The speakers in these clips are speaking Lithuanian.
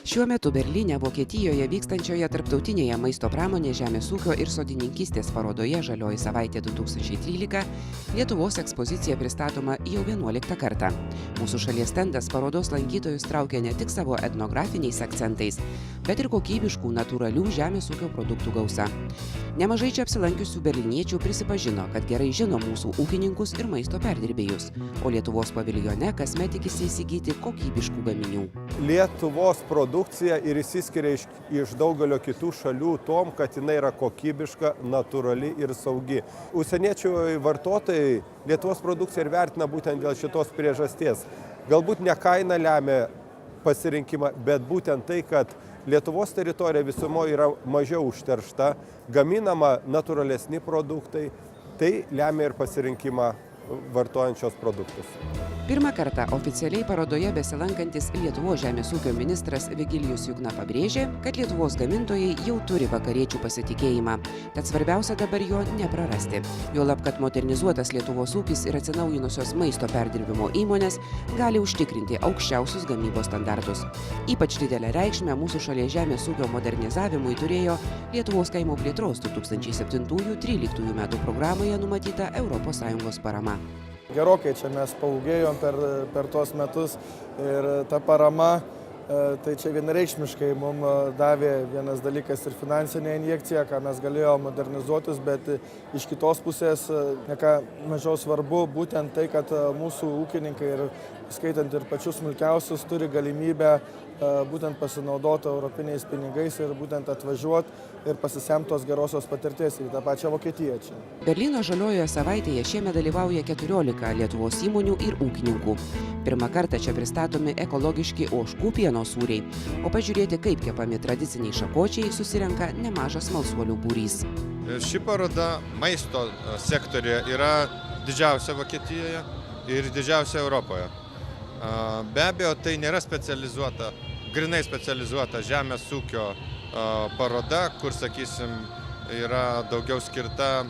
Šiuo metu Berlyne, Vokietijoje vykstančioje tarptautinėje maisto pramonės, žemės ūkio ir sodininkystės parodoje Žalioji savaitė 2013 Lietuvos ekspozicija pristatoma jau 11 kartą. Mūsų šalies stendas parodos lankytojus traukia ne tik savo etnografiniais akcentais, bet ir kokybiškų natūralių žemės ūkio produktų gausa. Nemažai čia apsilankiusių berliniečių prisipažino, kad gerai žino mūsų ūkininkus ir maisto perdirbėjus, o Lietuvos paviljone kasmet tikisi įsigyti kokybiškų gaminių. Lietuvos produkcija ir išsiskiria iš daugelio kitų šalių tom, kad jinai yra kokybiška, natūrali ir saugi. Užsieniečių vartotojai Lietuvos produkciją ir vertina būtent dėl šitos priežasties. Galbūt ne kaina lemia pasirinkimą, bet būtent tai, kad Lietuvos teritorija visumoje yra mažiau užteršta, gaminama natūralesni produktai, tai lemia ir pasirinkimą vartojančios produktus. Pirmą kartą oficialiai parodoje besilankantis Lietuvos žemės ūkio ministras Vigilijus Jukna pabrėžė, kad Lietuvos gamintojai jau turi vakariečių pasitikėjimą, tad svarbiausia dabar jo neprarasti. Juolab, kad modernizuotas Lietuvos ūkis ir atsinaujinusios maisto perdirbimo įmonės gali užtikrinti aukščiausius gamybos standartus. Ypač didelę reikšmę mūsų šalies žemės ūkio modernizavimui turėjo Lietuvos kaimo plėtros 2007-2013 metų programoje numatyta ES parama. Gerokai čia mes paūgėjom per tuos metus ir ta parama, tai čia vienareikšmiškai mums davė vienas dalykas ir finansinė injekcija, ką mes galėjome modernizuotis, bet iš kitos pusės, ne ką mažiau svarbu, būtent tai, kad mūsų ūkininkai ir skaitant ir pačius smulkiausius turi galimybę būtent pasinaudoti europiniais pinigais ir būtent atvažiuoti ir pasisemti tos gerosios patirties į tą pačią Vokietiją čia. Berlyno Žaliojoje savaitėje šiemet dalyvauja 14 Lietuvos įmonių ir ūkininkų. Pirmą kartą čia pristatomi ekologiški ožkų pieno sūriai, o pažiūrėti, kaip kepami tradiciniai šakočiai, susirenka nemažas smalsuolių būrys. Ši paroda maisto sektorija yra didžiausia Vokietijoje ir didžiausia Europoje. Be abejo, tai nėra grinai specializuota žemės ūkio paroda, kur, sakysim, yra daugiau skirta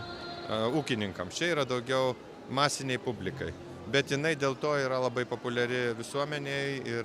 ūkininkams. Čia yra daugiau masiniai publikai. Bet jinai dėl to yra labai populiari visuomeniai ir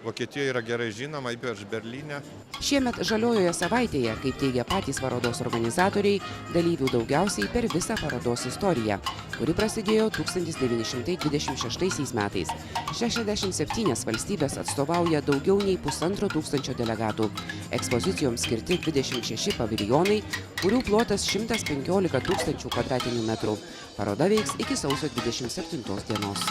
Vokietijoje yra gerai žinoma, ypač Berlyne. Šiemet Žaliojoje savaitėje, kaip teigia patys parodos organizatoriai, dalyvių daugiausiai per visą parodos istoriją, kuri prasidėjo 1926 metais. 67 valstybės atstovauja daugiau nei 1500 delegatų. Ekspozicijoms skirti 26 paviljonai, kurių plotas 115 000 kvadratinių metrų. Paroda veiks iki sausio 27 dienos.